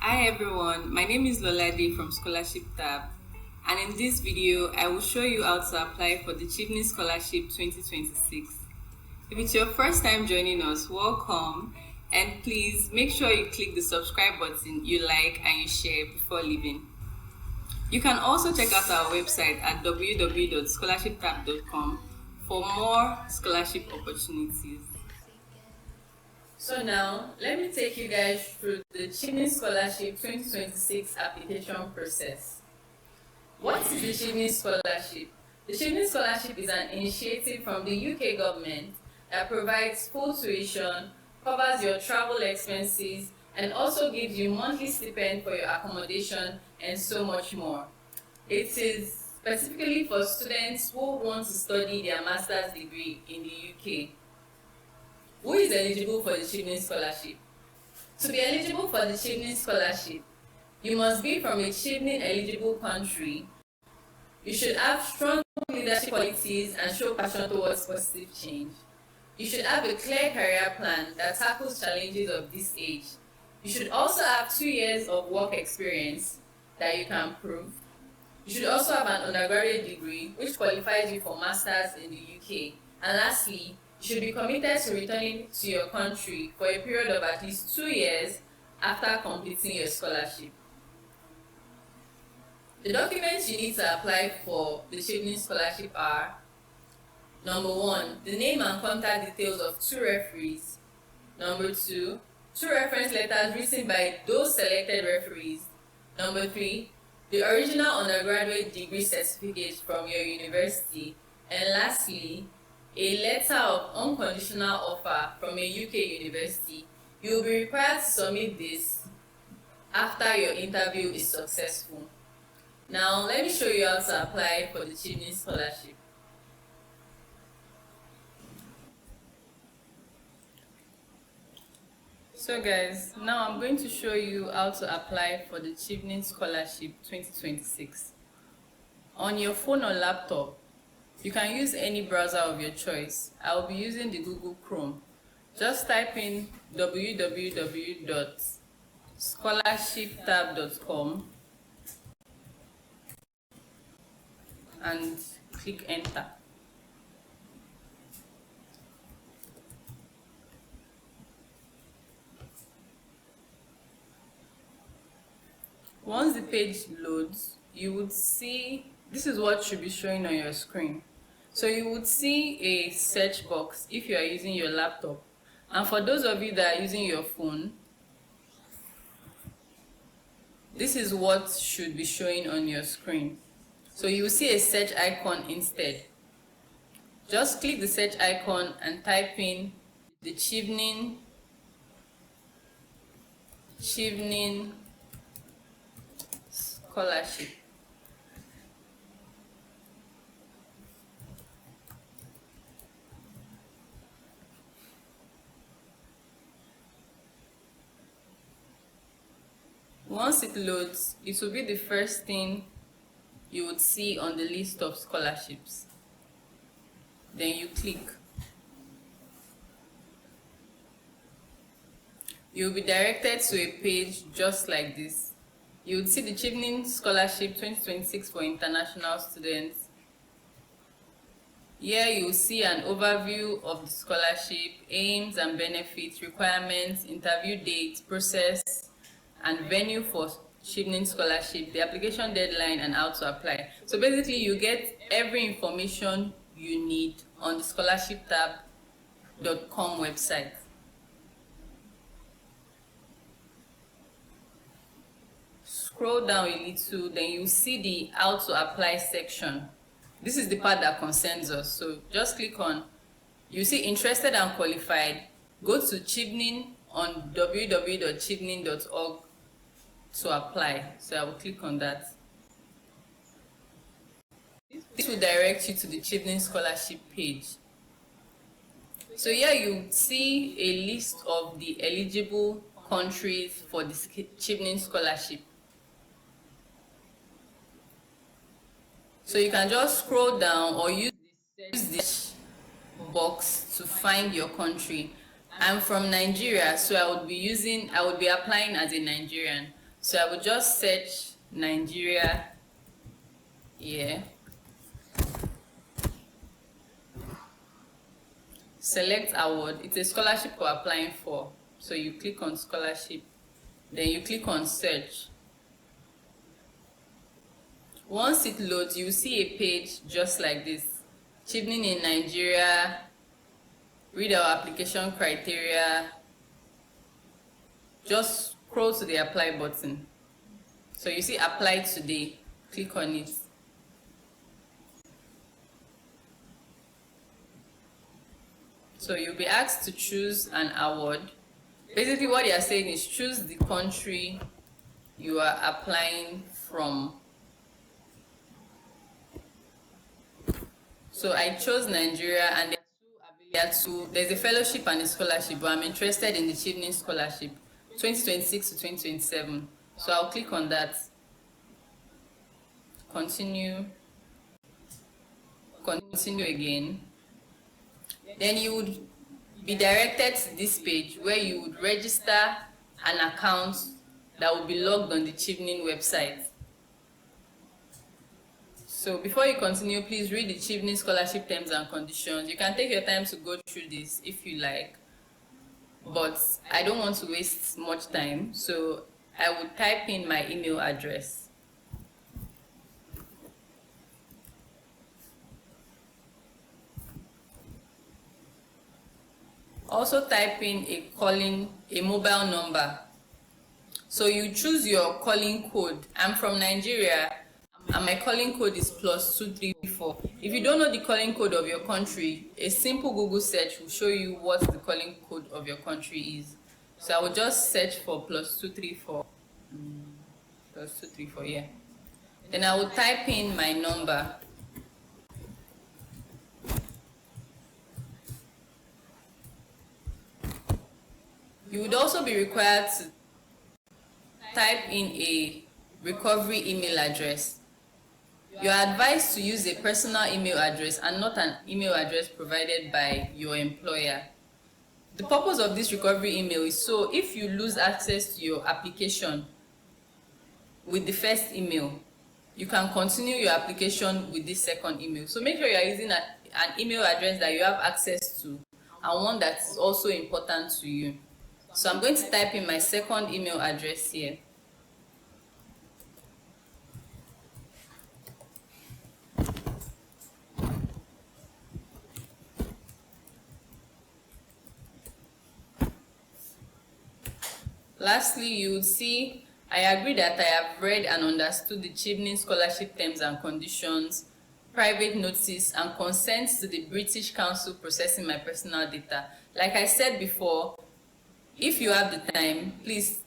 Hi everyone, my name is Lolade from Scholarship Tab, and in this video I will show you how to apply for the Chevening Scholarship 2026. If it's your first time joining us, welcome, and please make sure you click the subscribe button, you like and you share before leaving. You can also check out our website at www.scholarshiptab.com for more scholarship opportunities. So now, let me take you guys through the Chevening Scholarship 2026 application process. What is the Chevening Scholarship? The Chevening Scholarship is an initiative from the UK government that provides full tuition, covers your travel expenses, and also gives you monthly stipend for your accommodation and so much more. It is specifically for students who want to study their master's degree in the UK. Who is eligible for the Chevening Scholarship? To be eligible for the Chevening Scholarship, you must be from a Chevening eligible country. You should have strong leadership qualities and show passion towards positive change. You should have a clear career plan that tackles challenges of this age. You should also have 2 years of work experience that you can prove. You should also have an undergraduate degree which qualifies you for masters in the UK. And lastly, you should be committed to returning to your country for a period of at least 2 years after completing your scholarship. The documents you need to apply for the Chevening Scholarship are: number 1, the name and contact details of 2 referees. Number 2, 2 reference letters written by those selected referees. Number 3, the original undergraduate degree certificate from your university. And lastly, a letter of unconditional offer from a UK university. You will be required to submit this after your interview is successful. Now, let me show you how to apply for the Chevening Scholarship. So guys, now I'm going to show you how to apply for the Chevening Scholarship 2026. On your phone or laptop, you can use any browser of your choice. I will be using the Google Chrome. Just type in www.scholarshiptab.com and click enter. Once the page loads, you would see this is what should be showing on your screen. So you would see a search box if you are using your laptop, and for those of you that are using your phone, this is what should be showing on your screen. So you will see a search icon instead. Just click the search icon and type in the Chevening Scholarship. Once it loads, it will be the first thing you would see on the list of scholarships. Then you click. You will be directed to a page just like this. You would see the Chevening Scholarship 2026 for international students. Here you will see an overview of the scholarship, aims and benefits, requirements, interview date, process, and venue for Chevening Scholarship, the application deadline, and how to apply. So basically you get every information you need on the scholarshiptab.com website. Scroll down a little, then you see the how to apply section. This is the part that concerns us. So just click on, you see interested and qualified, go to Chevening on www.chevening.org to apply. So I will click on that. This will direct you to the Chevening Scholarship page. So here you see a list of the eligible countries for the Chevening Scholarship. So you can just scroll down or use this box to find your country. I'm from Nigeria, so I would be applying as a Nigerian. So I will just search Nigeria here. Select award. It's a scholarship we're applying for. So you click on scholarship, then you click on search. Once it loads, you see a page just like this. Chevening in Nigeria, read our application criteria. Just scroll to the apply button. So you see apply today, click on it. So you'll be asked to choose an award. Basically what they are saying is choose the country you are applying from. So I chose Nigeria, and there's a fellowship and a scholarship, but I'm interested in the Chevening scholarship 2026 to 2027. So I'll click on that. Continue again. Then you would be directed to this page where you would register an account that will be logged on the Chevening website. So before you continue, please read the Chevening scholarship terms and conditions. You can take your time to go through this if you like, but I don't want to waste much time, so I would type in my email address. Also type in a mobile number. So you choose your calling code. I'm from Nigeria, and my calling code is +234. If you don't know the calling code of your country, a simple Google search will show you what the calling code of your country is. So I will just search for +234. +234, yeah. Then I will type in my number. You would also be required to type in a recovery email address. You are advised to use a personal email address and not an email address provided by your employer. The purpose of this recovery email is so if you lose access to your application with the first email, you can continue your application with this second email. So make sure you are using an email address that you have access to and one that is also important to you. So I'm going to type in my second email address here. Lastly, you would see, I agree that I have read and understood the Chevening scholarship terms and conditions, private notice, and consent to the British Council processing my personal data. Like I said before, if you have the time, please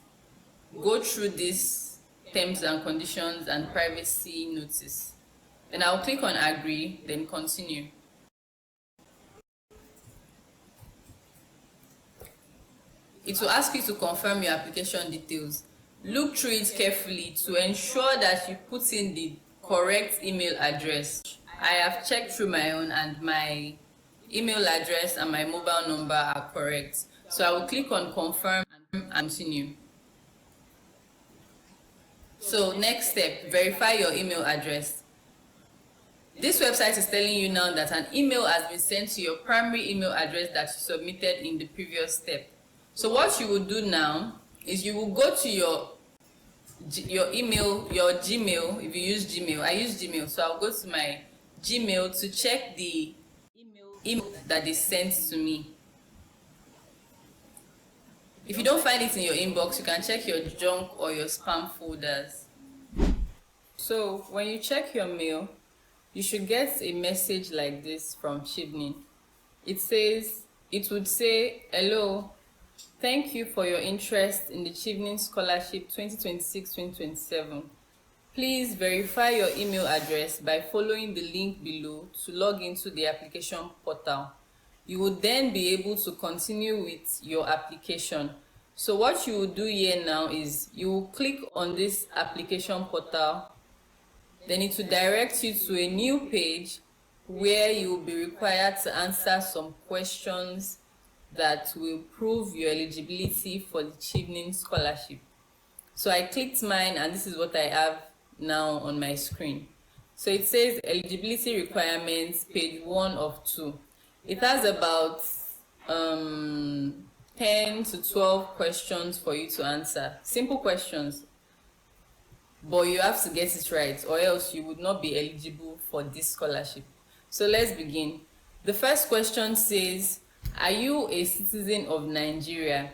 go through these terms and conditions and privacy notice. Then I'll click on agree, then continue. It will ask you to confirm your application details. Look through it carefully to ensure that you put in the correct email address. I have checked through my own and my email address and my mobile number are correct. So I will click on confirm and continue. So next step, verify your email address. This website is telling you now that an email has been sent to your primary email address that you submitted in the previous step. So what you will do now is you will go to your email, your Gmail. If you use Gmail, I use Gmail, so I'll go to my Gmail to check the email that is sent to me. If you don't find it in your inbox, you can check your junk or your spam folders. So when you check your mail, you should get a message like this from Chevening. It would say, hello, thank you for your interest in the Chevening Scholarship 2026-2027. Please verify your email address by following the link below to log into the application portal. You will then be able to continue with your application. So what you will do here now is you will click on this application portal, then it will direct you to a new page where you will be required to answer some questions that will prove your eligibility for the Chevening scholarship. So I clicked mine, and this is what I have now on my screen. So it says eligibility requirements, page 1 of 2. It has about 10 to 12 questions for you to answer. Simple questions, but you have to get it right, or else you would not be eligible for this scholarship. So let's begin. The first question says, are you a citizen of Nigeria?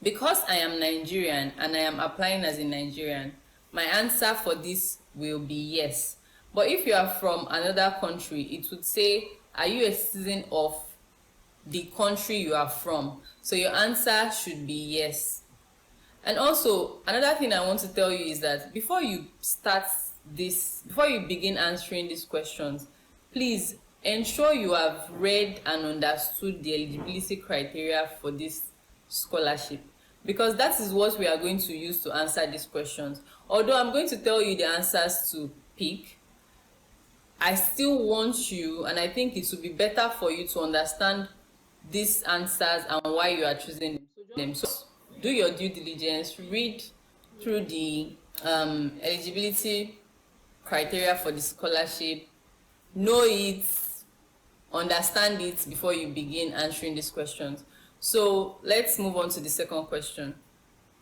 Because I am Nigerian and I am applying as a Nigerian, my answer for this will be yes. But if you are from another country, it would say, are you a citizen of the country you are from? So your answer should be yes. And also, another thing I want to tell you is that before you begin answering these questions, please ensure you have read and understood the eligibility criteria for this scholarship, because that is what we are going to use to answer these questions. Although I'm going to tell you the answers to pick, I still want you, and I think it would be better for you to understand these answers and why you are choosing them. So do your due diligence, read through the eligibility criteria for the scholarship, know it, understand it before you begin answering these questions. So let's move on to the second question.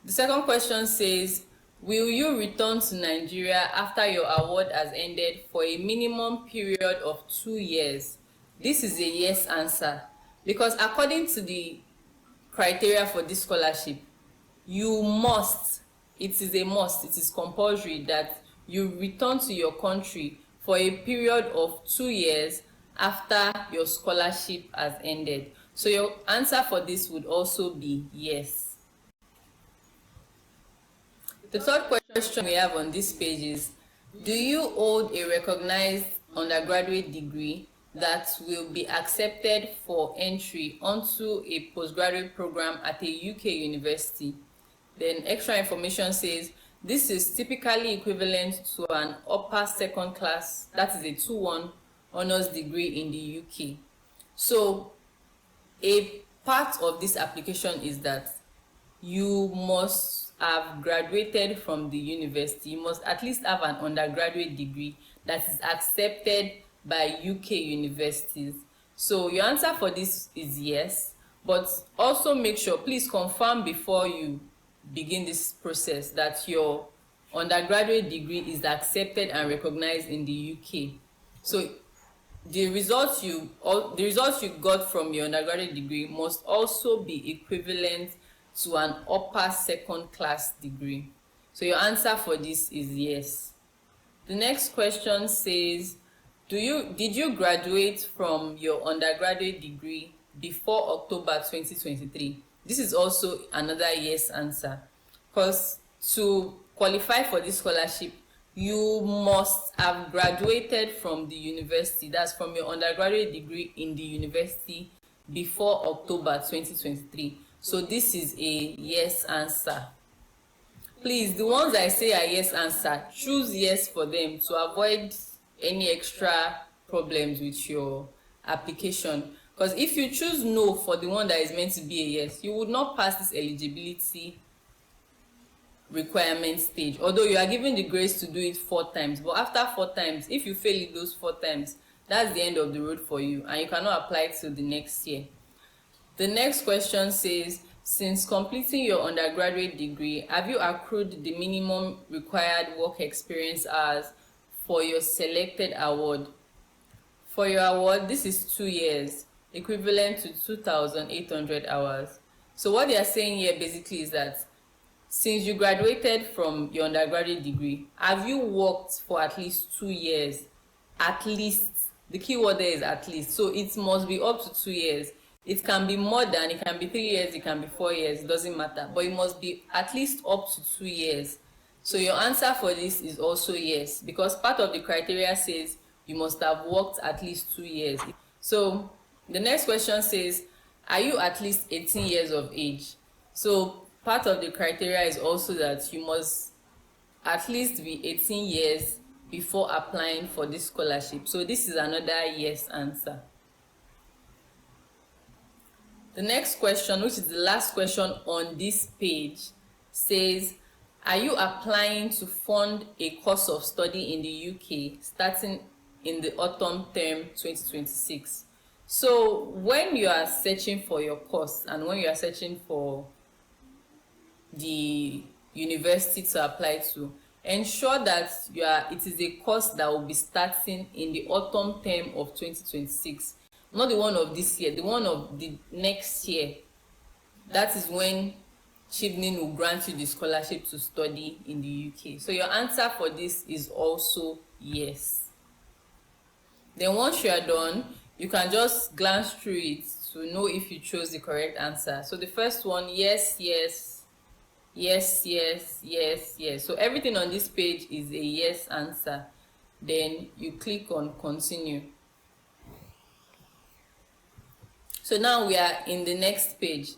The second question says, will you return to Nigeria after your award has ended for a minimum period of 2 years? This is a yes answer, because according to the criteria for this scholarship, you must, it is a must, it is compulsory that you return to your country for a period of 2 years after your scholarship has ended. So your answer for this would also be yes. The third question we have on this page is, do you hold a recognized undergraduate degree that will be accepted for entry onto a postgraduate program at a UK university? Then extra information says, this is typically equivalent to an upper second class, that is a 2-1 honors degree in the UK. So a part of this application is that you must have graduated from the university. You must at least have an undergraduate degree that is accepted by UK universities. So your answer for this is yes, but also make sure, please confirm before you begin this process that your undergraduate degree is accepted and recognized in the UK. So the results you got from your undergraduate degree must also be equivalent to an upper second class degree. So your answer for this is yes. The next question says, did you graduate from your undergraduate degree before October 2023? This is also another yes answer, because to qualify for this scholarship, you must have graduated from the university, that's from your undergraduate degree in the university, before October 2023. So this is a yes answer. Please, the ones I say are yes answer, choose yes for them to avoid any extra problems with your application. Because if you choose no for the one that is meant to be a yes, you would not pass this eligibility requirement stage, although you are given the grace to do it 4 times. But after 4 times, if you fail it those 4 times, that's the end of the road for you, and you cannot apply till the next year. The next question says, since completing your undergraduate degree, have you accrued the minimum required work experience hours for your selected award? For your award, this is 2 years, equivalent to 2,800 hours. So what they are saying here basically is that since you graduated from your undergraduate degree, have you worked for at least 2 years? At least. The key word there is at least. So it must be up to 2 years. It can be more than, it can be 3 years, it can be 4 years, it doesn't matter. But it must be at least up to 2 years. So your answer for this is also yes, because part of the criteria says you must have worked at least 2 years. So the next question says, are you at least 18 years of age? So part of the criteria is also that you must at least be 18 years before applying for this scholarship. So this is another yes answer. The next question, which is the last question on this page, says, Are you applying to fund a course of study in the UK starting in the autumn term 2026? So when you are searching for your course and when you are searching for the university to apply to, ensure that it is a course that will be starting in the autumn term of 2026, not the one of this year, the one of the next year. That is when Chevening will grant you the scholarship to study in the UK. So your answer for this is also yes. Then once you are done, you can just glance through it to know if you chose the correct answer. So the first one, yes, yes, yes, yes, yes, yes. So everything on this page is a yes answer. Then you click on continue. So now we are in the next page.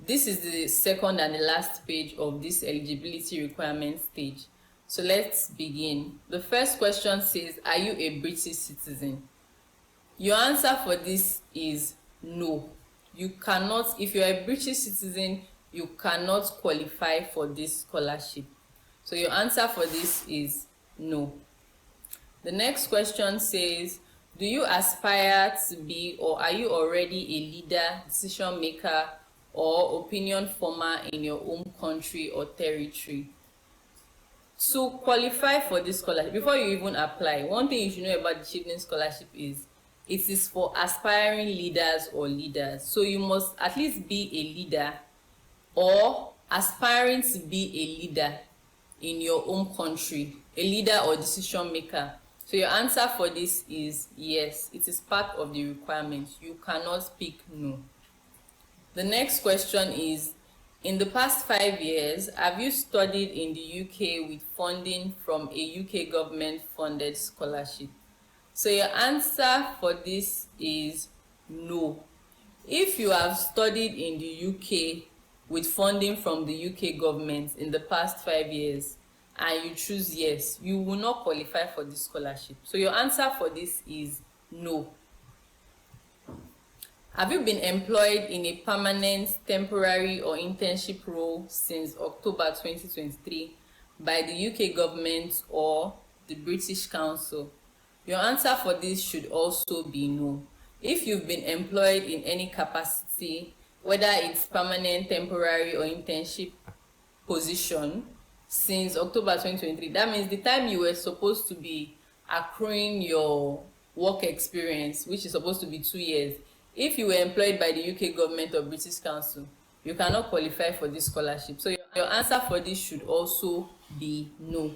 This is the second and the last page of this eligibility requirements page. So let's begin. The first question says, are you a British citizen? Your answer for this is no. You cannot, if you are a British citizen, you cannot qualify for this scholarship. So your answer for this is no. The next question says, do you aspire to be or are you already a leader, decision maker, or opinion former in your home country or territory? To qualify for this scholarship, before you even apply, one thing you should know about the Chevening scholarship is it is for aspiring leaders or leaders. So you must at least be a leader or aspiring to be a leader in your home country, a leader or decision maker. So your answer for this is yes. It is part of the requirements. You cannot pick no. The next question is, in the past 5 years, have you studied in the UK with funding from a UK government funded scholarship? So your answer for this is no. If you have studied in the UK with funding from the UK government in the past 5 years and you choose yes, you will not qualify for this scholarship. So your answer for this is no. Have you been employed in a permanent, temporary, or internship role since October 2023 by the UK government or the British Council? Your answer for this should also be no. If you've been employed in any capacity, whether it's permanent, temporary, or internship position since October 2023, that means the time you were supposed to be accruing your work experience, which is supposed to be 2 years, if you were employed by the UK government or British Council, you cannot qualify for this scholarship. So your answer for this should also be no.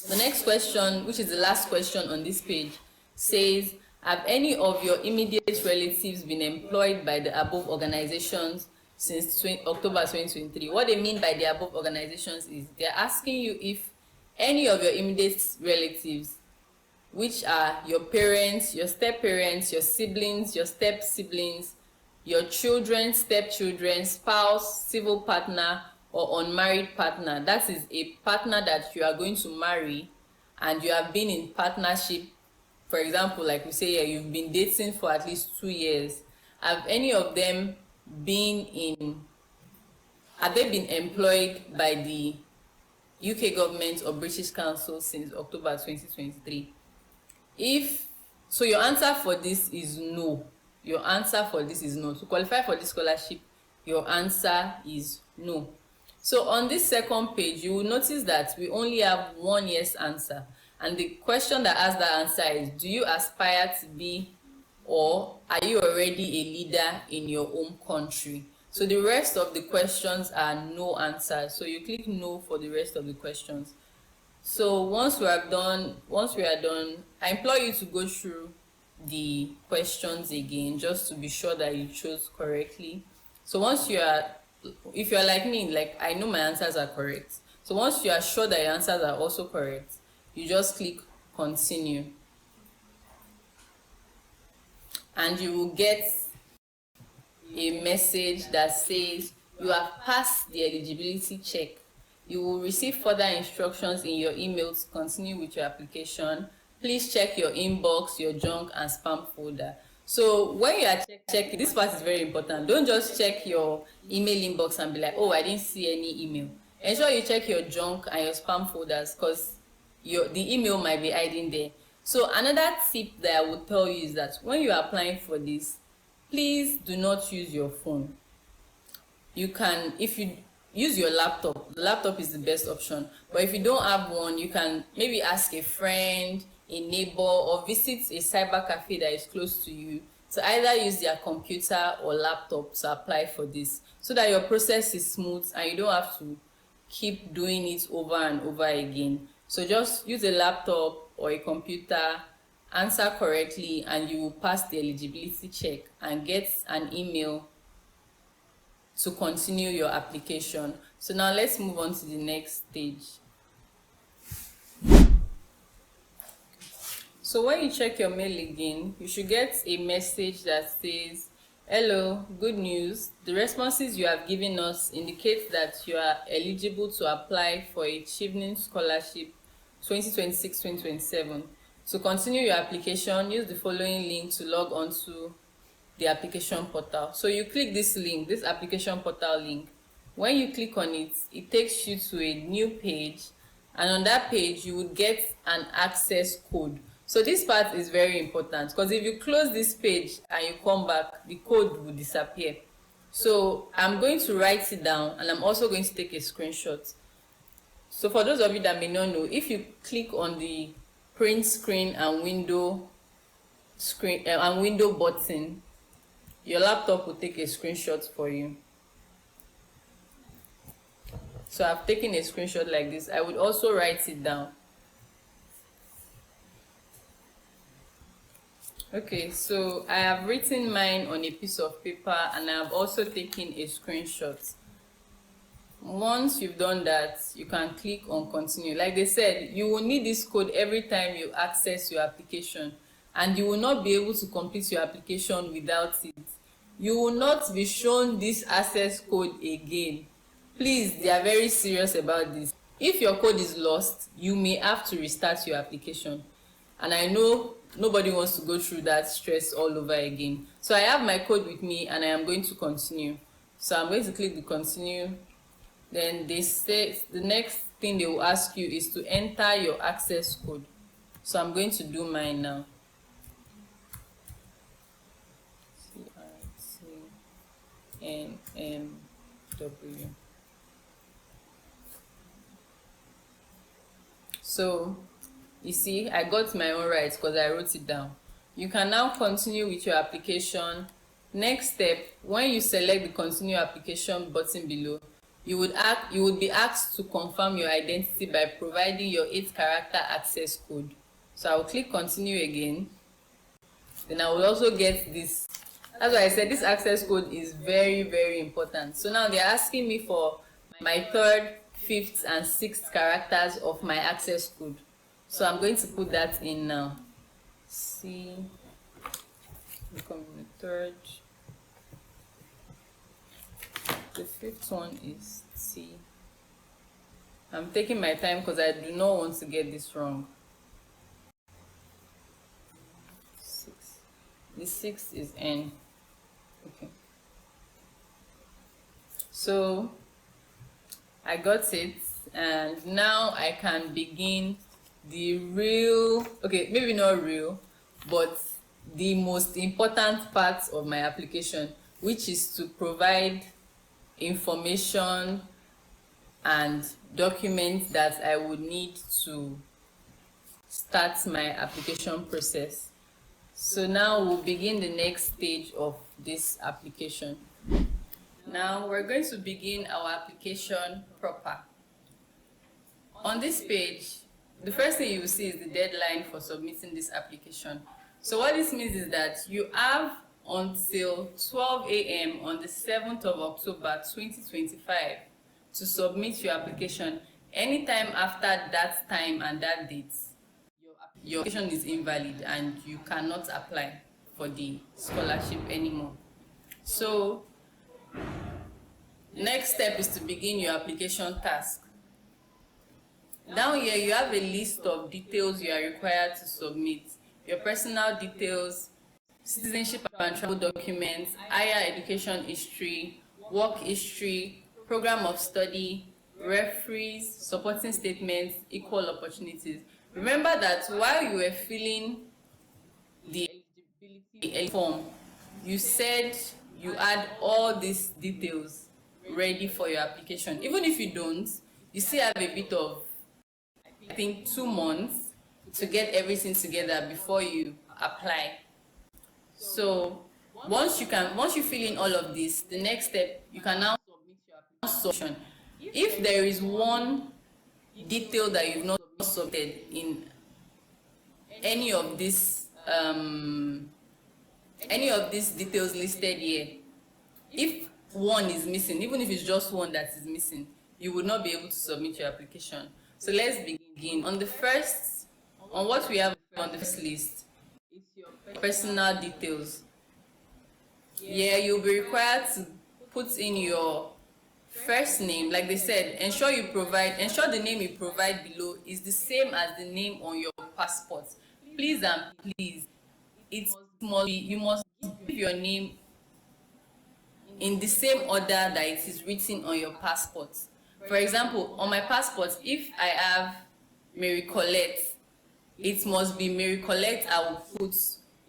The next question, which is the last question on this page, says, have any of your immediate relatives been employed by the above organizations since October 2023? What they mean by the above organizations is they're asking you if any of your immediate relatives, which are your parents, your step-parents, your siblings, your step-siblings, your children, step-children, spouse, civil partner, or unmarried partner. That is a partner that you are going to marry and you have been in partnership. For example, like we say here, you've been dating for at least 2 years. Have any of them have they been employed by the UK government or British Council since October 2023? If so, your answer for this is no. Your answer for this is no. To qualify for this scholarship, your answer is no. So on this second page, you will notice that we only have one yes answer. And the question that asks that answer is, do you aspire to be or are you already a leader in your home country? So the rest of the questions are no answers. So you click no for the rest of the questions. So once we are done, I implore you to go through the questions again just to be sure that you chose correctly. So if you are like me, like I know my answers are correct. So once you are sure that your answers are also correct, you just click continue. And you will get a message that says you have passed the eligibility check. You will receive further instructions in your email to continue with your application. Please check your inbox, your junk and spam folder. So when you are checking, this part is very important. Don't just check your email inbox and be like, oh, I didn't see any email. Ensure you check your junk and your spam folders, because the email might be hiding there. So another tip that I would tell you is that when you are applying for this, please do not use your phone. You can, if you use your laptop, the laptop is the best option. But if you don't have one, you can maybe ask a friend, a neighbor, or visit a cyber cafe that is close to you to either use their computer or laptop to apply for this, so that your process is smooth and you don't have to keep doing it over and over again. So just use a laptop or a computer, answer correctly, and you will pass the eligibility check and get an email to continue your application. So now let's move on to the next stage. So when you check your mail again, you should get a message that says, "Hello, good news. The responses you have given us indicate that you are eligible to apply for a Chevening Scholarship 2026-2027. To continue your application, use the following link to log on to the application portal." So you click this link, this application portal link. When you click on it, it takes you to a new page, and on that page you would get an access code. So this part is very important, because if you close this page and you come back, the code will disappear. So I'm going to write it down, and I'm also going to take a screenshot. So for those of you that may not know, if you click on the print screen and window button, your laptop will take a screenshot for you. So I've taken a screenshot like this. I would also write it down. Okay, so I have written mine on a piece of paper, and I have also taken a screenshot. Once you've done that, you can click on continue. Like they said, you will need this code every time you access your application, and you will not be able to complete your application without it. You will not be shown this access code again. Please, they are very serious about this. If your code is lost, you may have to restart your application, and I know nobody wants to go through that stress all over again. So I have my code with me, and I am going to continue. So I'm going to click the continue. Then they say the next thing they will ask you is to enter your access code. So I'm going to do mine now. CRTNMW. So you see, I got my own right because I wrote it down. You can now continue with your application. Next step, when you select the continue application button below, you would be asked to confirm your identity by providing your 8-character access code. So I will click continue again. Then I will also get this. That's why I said this access code is very, very important. So now they're asking me for my 3rd, 5th, and 6th characters of my access code. So I'm going to put that in now. C, becoming the 3rd. The 5th one is T. I'm taking my time because I do not want to get this wrong. 6. The 6th is N. Okay. So I got it, and now I can begin the real, okay, maybe not real, but the most important part of my application, which is to provide information and documents that I would need to start my application process. So now we'll begin the next stage of this application. Now we're going to begin our application proper. On this page, the first thing you will see is the deadline for submitting this application. So what this means is that you have until 12 a.m. on the 7th of October 2025 to submit your application. Anytime after that time and that date, your application is invalid and you cannot apply for the scholarship anymore. So next step is to begin your application task. Down here you have a list of details you are required to submit: your personal details, citizenship and travel documents, higher education history, work history, program of study, referees, supporting statements, equal opportunities. Remember that while you were filling the eligibility form, you said you had all these details ready for your application. Even if you don't, you still have a bit of, I think, 2 months to get everything together before you apply. So once you fill in all of this, the next step, you can now submit your application. If there is one detail that you've not submitted in any of these details listed here, if one is missing, even if it's just one that is missing, you will not be able to submit your application. So let's begin. On what we have on the first list, it's your personal details. Yeah, you'll be required to put in your first name. Like they said, ensure the name you provide below is the same as the name on your passport. Please and please, you must give your name in the same order that it is written on your passport. For example, on my passport, if I have Mary Colette, it must be Mary Colette I will put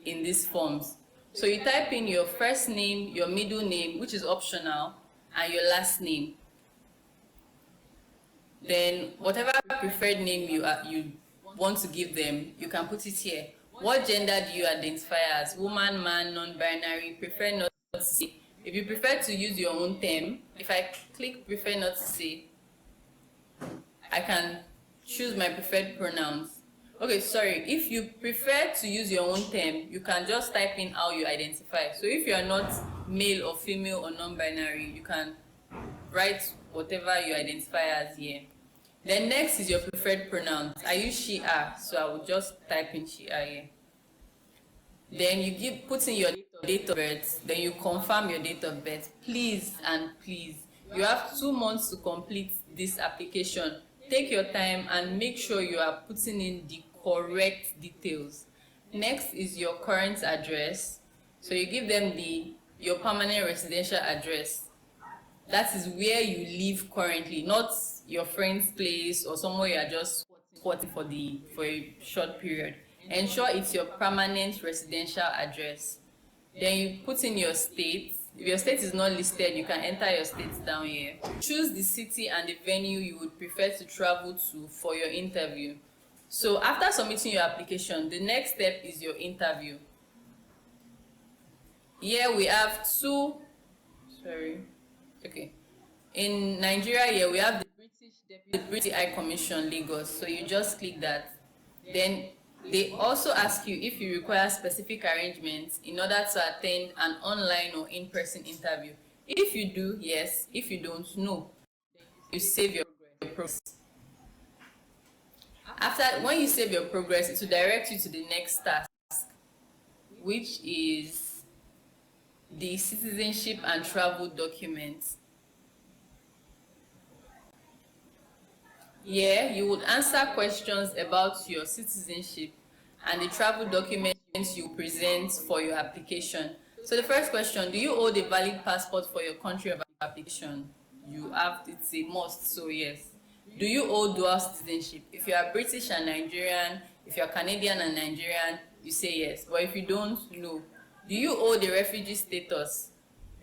in these forms. So you type in your first name, your middle name, which is optional, and your last name. Then whatever preferred name you want to give them, you can put it here. What gender do you identify as? Woman, man, non-binary? Prefer not to say. If you prefer to use your own term, if I click prefer not to say, I can choose my preferred pronouns. Okay, sorry, if you prefer to use your own term, you can just type in how you identify. So if you are not male or female or non-binary, you can write whatever you identify as here. Then next is your preferred pronouns. I use she, her, so I will just type in she, her here. Then you put in your date of birth, then you confirm your date of birth. Please and please, you have 2 months to complete this application. Take your time and make sure you are putting in the correct details. Next is your current address. So you give them your permanent residential address. That is where you live currently, not your friend's place or somewhere you are just squatting for a short period. Ensure it's your permanent residential address. Then you put in your state. If your state is not listed, you can enter your state down here. Choose the city and the venue you would prefer to travel to for your interview. So after submitting your application, the next step is your interview. Here we have in Nigeria, here we have the British High Commission, Lagos. So you just click that. Then they also ask you if you require specific arrangements in order to attend an online or in-person interview. If you do, yes. If you don't, no. You save your progress. When you save your progress, it will direct you to the next task, which is the citizenship and travel documents. Here, you would answer questions about your citizenship and the travel documents you present for your application. So the first question, do you hold a valid passport for your country of application? It's a must, so yes. Do you hold dual citizenship? If you are British and Nigerian, if you are Canadian and Nigerian, you say yes. But if you don't, no. Do you hold a refugee status?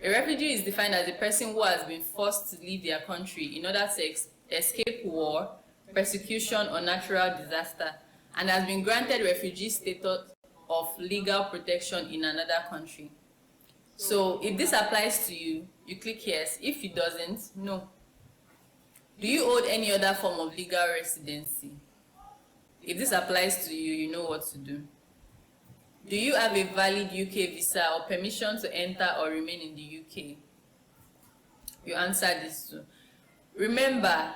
A refugee is defined as a person who has been forced to leave their country in order to escape war, persecution, or natural disaster, and has been granted refugee status of legal protection in another country. So if this applies to you, you click yes. If it doesn't, no. Do you hold any other form of legal residency? If this applies to you, you know what to do. Do you have a valid UK visa or permission to enter or remain in the UK? You answer this too. Remember,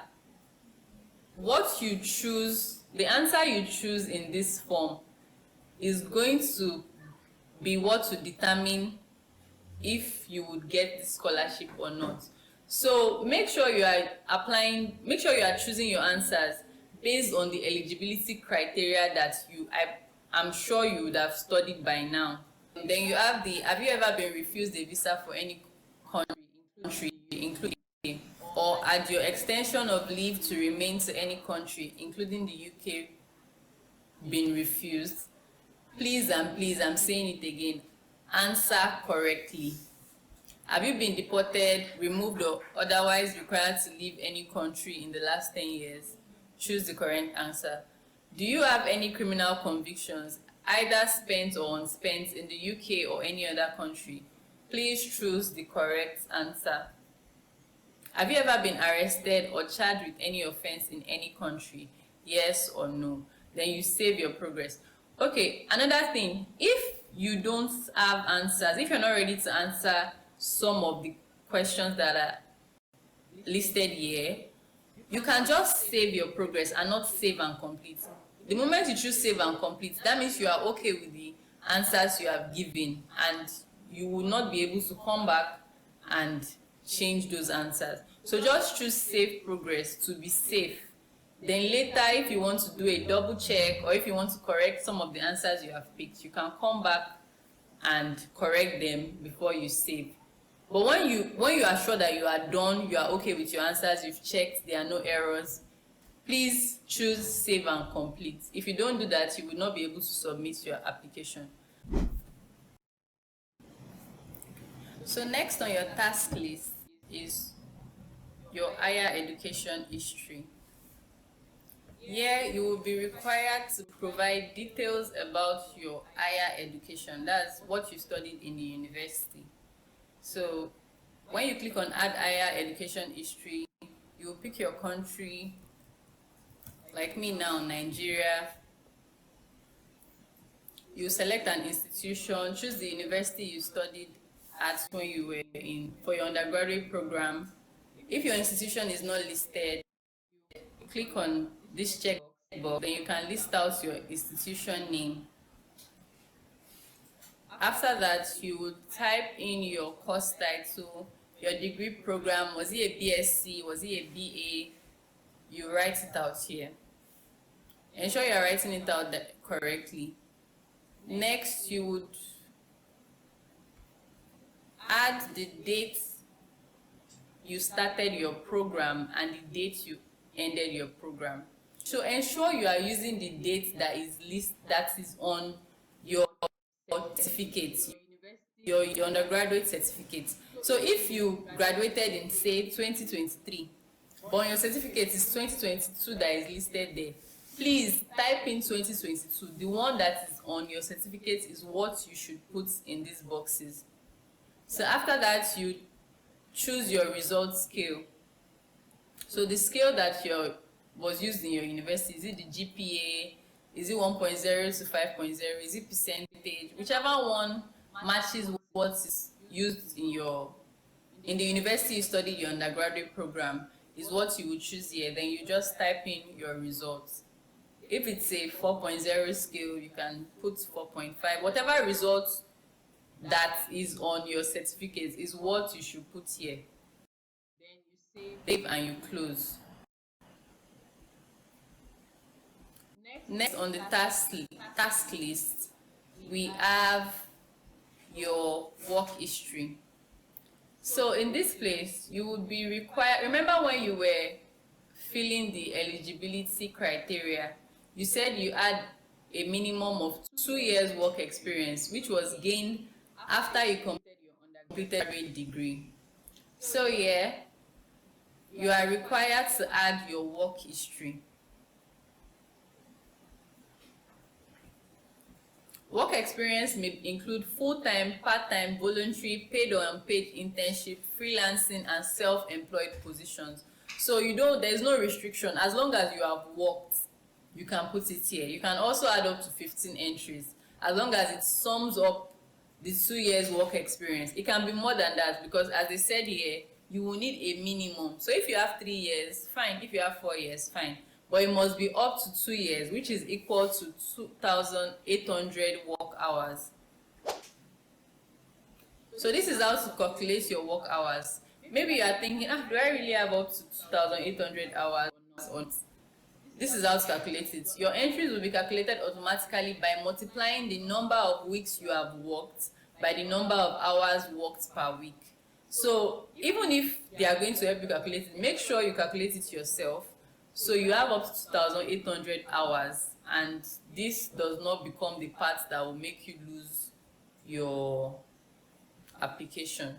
the answer you choose in this form is going to be what will determine if you would get the scholarship or not. So make sure you are choosing your answers based on the eligibility criteria that I'm sure you would have studied by now. And then you have you ever been refused a visa for any country including or or had your extension of leave to remain to any country, including the UK, been refused? Please and please, I'm saying it again, answer correctly. Have you been deported, removed, or otherwise required to leave any country in the last 10 years? Choose the correct answer. Do you have any criminal convictions, either spent or unspent, in the UK or any other country? Please choose the correct answer. Have you ever been arrested or charged with any offense in any country? Yes or no? Then you save your progress. Okay, another thing, if you don't have answers, if you're not ready to answer some of the questions that are listed here, you can just save your progress and not save and complete. The moment you choose save and complete, that means you are okay with the answers you have given, and you will not be able to come back and change those answers. So just choose save progress to be safe. Then later, if you want to do a double check, or if you want to correct some of the answers you have picked, you can come back and correct them before you save. But when you are sure that you are done, you are okay with your answers, you've checked, there are no errors, please choose save and complete. If you don't do that, you will not be able to submit your application. So next on your task list is your higher education history. Here you will be required to provide details about your higher education. That's what you studied in the university. So when you click on add higher education history, you will pick your country, like me now, Nigeria. You select an institution, choose the university you studied at when you were in for your undergraduate program. If your institution is not listed, click on this check box, then you can list out your institution name. After that, you would type in your course title, your degree program. Was it a BSc? Was it a BA? You write it out here. Ensure you are writing it out correctly. Next, you would add the date you started your program and the date you ended your program. So ensure you are using the date that is on your certificate, your undergraduate certificate. So if you graduated in, say, 2023, but on your certificate is 2022 that is listed there, please type in 2022. The one that is on your certificate is what you should put in these boxes. So after that, you choose your result scale. So the scale that was used in your university, is it the GPA, is it 1.0 to 5.0, is it percentage? Whichever one matches what is used in the university you studied your undergraduate program is what you would choose here. Then you just type in your results. If it's a 4.0 scale, you can put 4.5. Whatever results that is on your certificate is what you should put here. Then you save and you close. Next on the task list, we have your work history. So in this place, you would be required, remember when you were filling the eligibility criteria, you said you had a minimum of 2 years work experience, which was gained after you completed your undergraduate degree. So here, you are required to add your work history. Work experience may include full-time, part-time, voluntary, paid or unpaid internship, freelancing, and self-employed positions. So there's no restriction. As long as you have worked, you can put it here. You can also add up to 15 entries, as long as it sums up the 2 years work experience. It can be more than that, because as they said here, you will need a minimum. So if you have 3 years, fine. If you have 4 years, fine. But it must be up to 2 years, which is equal to 2,800 work hours. So this is how to calculate your work hours. Maybe you are thinking, do I really have up to 2,800 hours or not? This is how to calculate it. Your entries will be calculated automatically by multiplying the number of weeks you have worked by the number of hours worked per week. So even if they are going to help you calculate it, make sure you calculate it yourself. So you have up to 2,800 hours, and this does not become the part that will make you lose your application.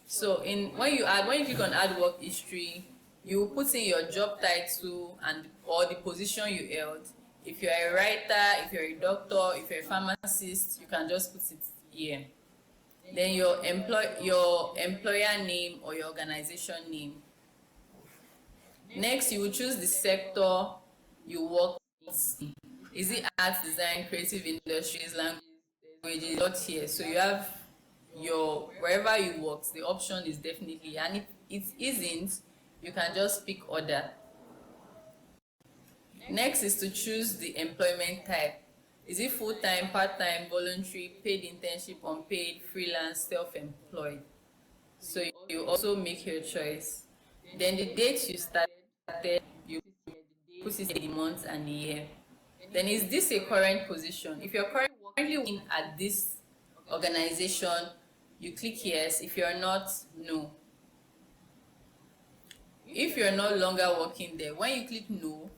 So when you click on add work history, you put in your job title and or the position you held. If you're a writer, if you're a doctor, if you're a pharmacist, you can just put it here. Then your employer name or your organization name. Next, you will choose the sector you work in. Is it art, design, creative industries, languages? Not here. So you have your wherever you work, the option is definitely, and if it isn't, you can just pick other. Next is to choose the employment type. Is it full-time, part-time, voluntary, paid internship, unpaid, freelance, self-employed? So you also make your choice. Then the date you started, you put it in the month and the year. Then is this a current position? If you're currently working at this organization, you click yes. If you're not, no. If you're no longer working there, when you click no,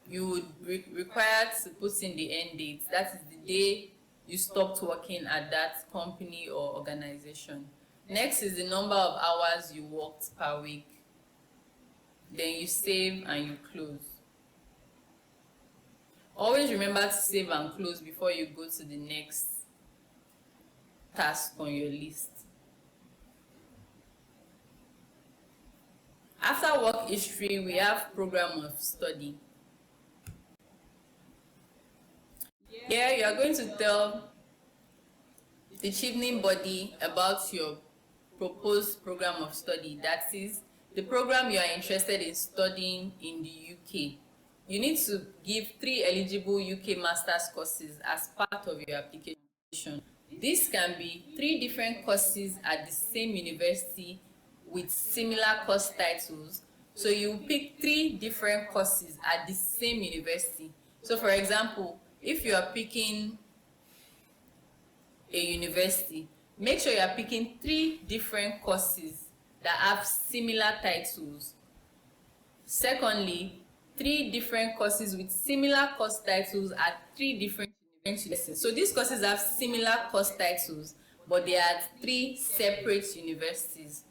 you would be required to put in the end date. That is the day you stopped working at that company or organization. Next is the number of hours you worked per week. Then you save and you close. Always remember to save and close before you go to the next task on your list. After work history, we have program of study. Here you are going to tell the Chevening body about your proposed program of study. That is the program you are interested in studying in the UK. You need to give 3 eligible UK master's courses as part of your application. This can be 3 different courses at the same university with similar course titles. So you pick 3 different courses at the same university. So for example, if you are picking a university, make sure you are picking 3 different courses that have similar titles. Secondly, 3 different courses with similar course titles at 3 different universities. So these courses have similar course titles, but they are at 3 separate universities.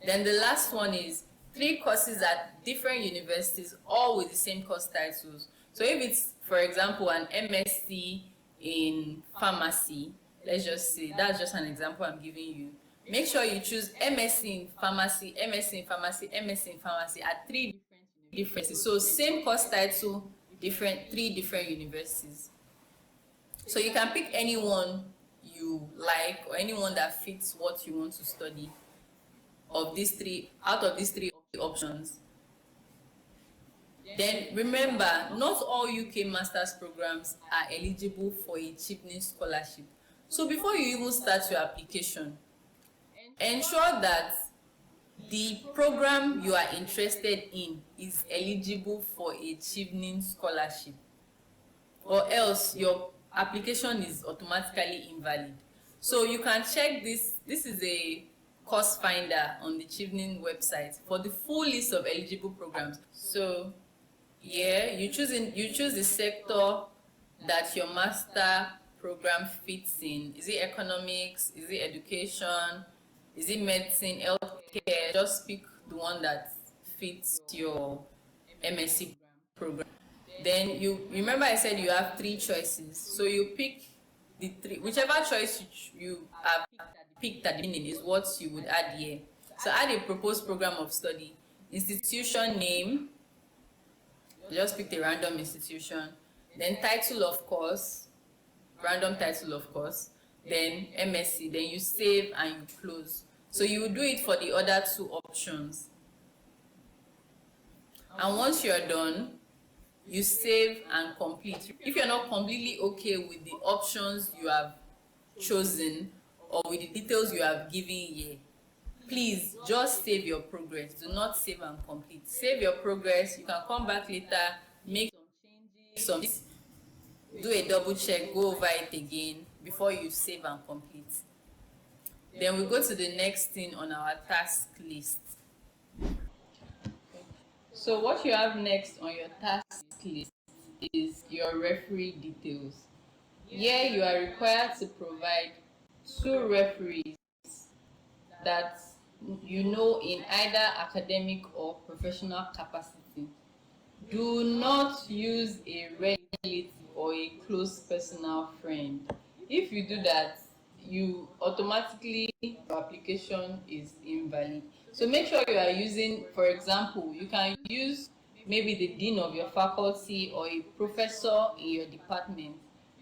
Then the last one is 3 courses at different universities, all with the same course titles. So if it's, for example, an MSc in pharmacy, let's just say, that's just an example I'm giving you. Make sure you choose MSc in pharmacy, MSc in pharmacy, MSc in pharmacy at 3 different. So same course title, 3 different universities. So you can pick anyone you like or anyone that fits what you want to study out of these three options. Then remember, not all UK master's programs are eligible for a Chevening scholarship. So before you even start your application, ensure that the program you are interested in is eligible for a Chevening scholarship, or else your application is automatically invalid. So you can check this. This is a course finder on the Chevening website for the full list of eligible programs. So yeah, you choose the sector that your master program fits in. Is it economics? Is it education? Is it medicine, healthcare? Just pick the one that fits your MSc program. Then you remember I said you have 3 choices. So you pick the 3, whichever choice you have picked at the beginning is what you would add here. So add a proposed program of study, institution name. Just pick a random institution. Then title of course, random title of course. Then MSc. Then you save and you close. So you will do it for the other 2 options. And once you're done, you save and complete. If you're not completely okay with the options you have chosen or with the details you have given here, please just save your progress. Do not save and complete. Save your progress. You can come back later, make some changes, do a double check, go over it again before you save and complete. Then we go to the next thing on our task list. So what you have next on your task list is your referee details. Here you are required to provide two referees that you know in either academic or professional capacity. Do not use a relative or a close personal friend. If you do that, you automatically, your application is invalid. So make sure you are using, for example, you can use maybe the dean of your faculty or a professor in your department.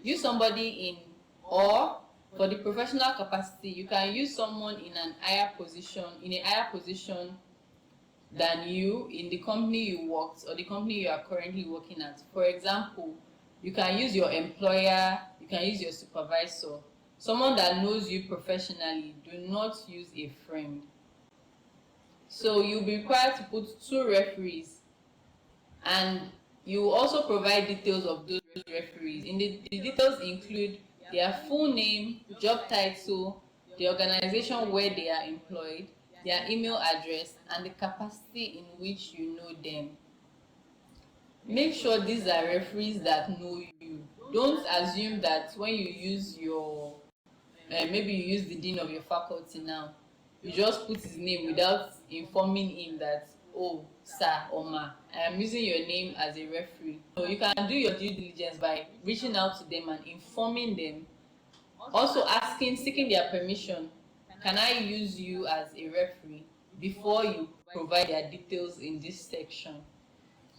Use somebody in, or for the professional capacity, you can use someone in a higher position than you in the company you worked or the company you are currently working at. For example, you can use your employer, you can use your supervisor, someone that knows you professionally. Do not use a friend. So you'll be required to put two referees, and you will also provide details of those referees. The details include their full name, job title, the organization where they are employed, their email address, and the capacity in which you know them. Make sure these are referees that know you. Don't assume that when you use your maybe you use the dean of your faculty now, you just put his name without informing him that, oh sir or ma, I am using your name as a referee. So you can do your due diligence by reaching out to them and informing them, also asking, seeking their permission. Can I use you as a referee, before you provide their details in this section.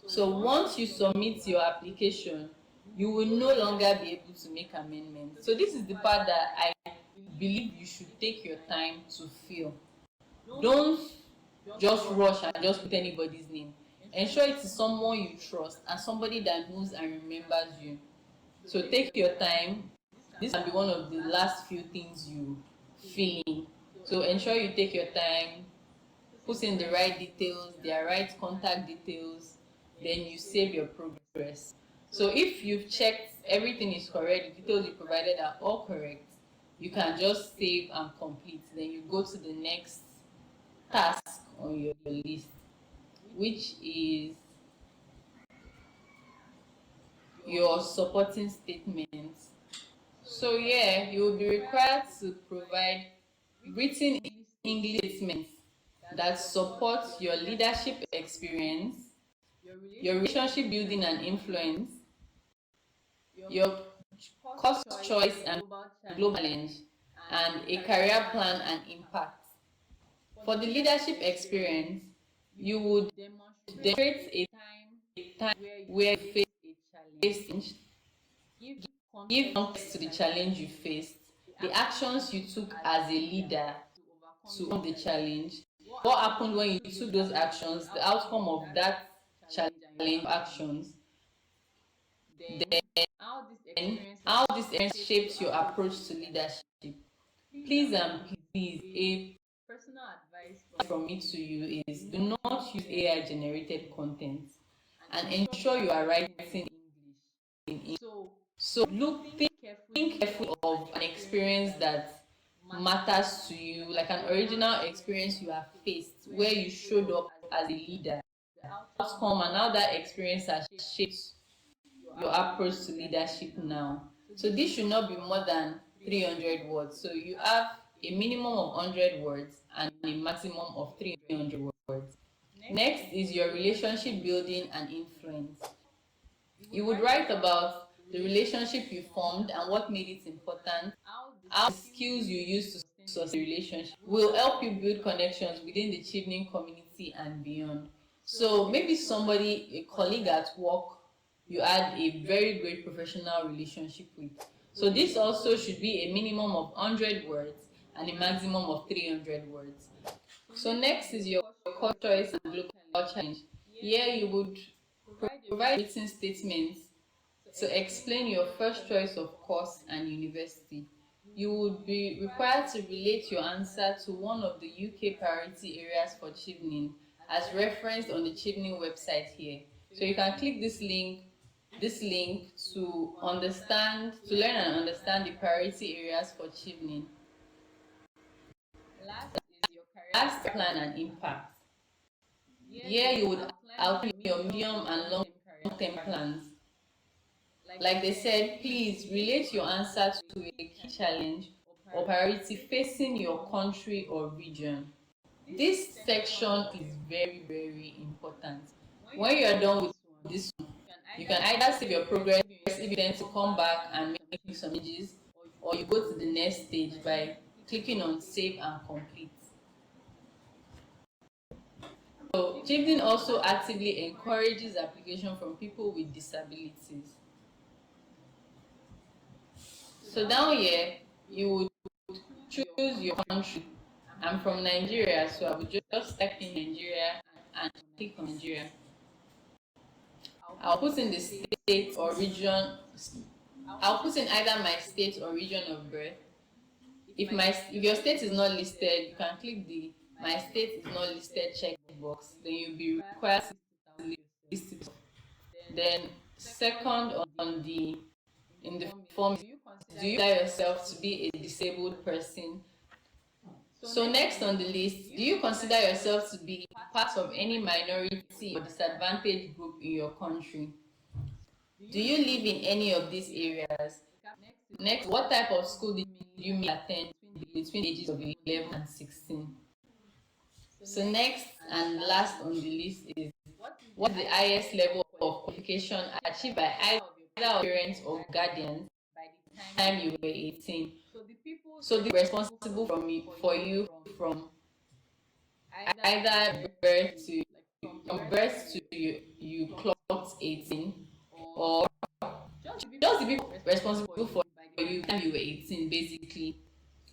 So once you submit your application, you will no longer be able to make amendments. So this is the part that I believe you should take your time to fill. Don't just rush and just put anybody's name. Ensure it is someone you trust and somebody that knows and remembers you. So take your time. This can be one of the last few things you fill in. So ensure you take your time, put in the right details, their right contact details, then you save your progress. So if you've checked everything is correct, the details you provided are all correct, you can just save and complete. Then you go to the next task on your list, which is your supporting statements. So yeah, you will be required to provide written English statements that support your leadership experience, your relationship building and influence, your course choice and global challenge, and a career plan and impact. For the leadership experience, you would demonstrate a time where you faced change, give context to the challenge you faced, the actions you took as a leader to overcome the challenge, what happened when you took those actions, the outcome of that challenge actions, then how this experience shaped your approach to leadership. Please and please, a personal advice from me to you is, do not use AI generated content, and ensure you are writing in English. So think careful of an experience that matters to you, like an original experience you have faced where you showed up as a leader, outcome, and how that experience has shaped your approach to leadership now. So this should not be more than 300 words. So you have a minimum of 100 words and a maximum of 300 words. Next is your relationship building and influence. You would write about the relationship you formed and what made it important, how the skills you use to sustain a relationship will help you build connections within the Chevening community and beyond. So maybe somebody, a colleague at work, you had a very great professional relationship with. So this also should be a minimum of 100 words and a maximum of 300 words. So next is your core choice and global challenge. Here you would provide written statements to explain your first choice of course and university. You would be required to relate your answer to one of the UK priority areas for Chevening as referenced on the Chevening website here. So you can click this link to learn and understand the priority areas for Chevening. last, plan and impact. Here you would outline your medium and long-term plans. Like they said, please relate your answer to a key challenge or priority facing your country or region. This section is very, very important. When you are done with this one, you can either save your progress if you tend to come back and make some changes, or you go to the next stage by clicking on save and complete. So Chevening also actively encourages application from people with disabilities. So down here, you would choose your country. I'm from Nigeria, so I would just type in Nigeria and click on Nigeria. I'll put in the state or region. I'll put in either my state or region of birth. If your state is not listed, you can click the my state is not listed checkbox. Then you'll be required to list it. Then second on the in the form, do you consider yourself to be a disabled person? So next on the list, do you consider yourself to be part of any minority or disadvantaged group in your country? Do you live in any of these areas? Next, what type of school did you attend between the ages of 11 and 16? So next and last on the list is, what is the highest level of qualification achieved by either of your parents or guardians by the time you were 18? So the responsible for you from either birth to you clocked 18, or just the people responsible for you when you were 18, basically.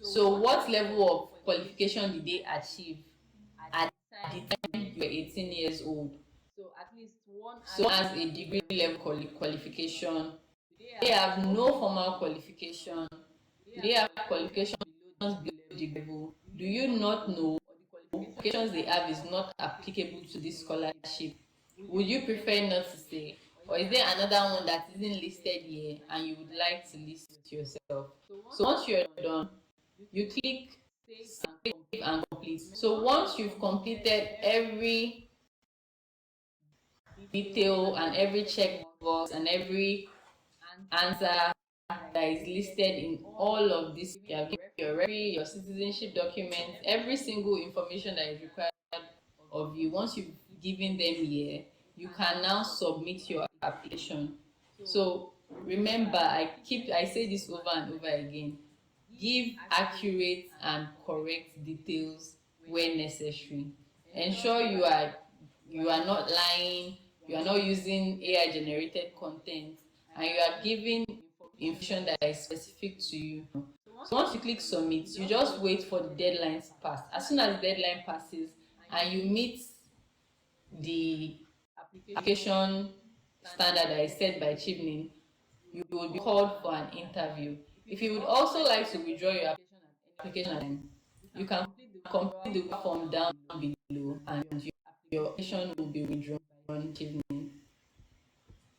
So what level of qualification did they achieve at the time you were 18 years old? So as a degree level qualification, they have no formal qualification. They have qualifications below degree level. Do you not know qualifications they have is not applicable to this scholarship? Would you prefer not to say? Or is there another one that isn't listed here and you would like to list it yourself? So once you're done, you click save and complete. So once you've completed every detail and every checkbox and every answer that is listed in all of this, you have given your referee, your citizenship documents, every single information that is required of you. Once you've given them here, you can now submit your application. So remember, I say this over and over again, give accurate and correct details where necessary. Ensure you are not lying, you are not using AI generated content, and you are giving information that is specific to you. So once you click submit, you just wait for the deadline to pass. As soon as the deadline passes and you meet the application standard that is set by Chevening, you will be called for an interview. If you would also like to withdraw your application, you can complete the form down below and your application will be withdrawn. Chevening.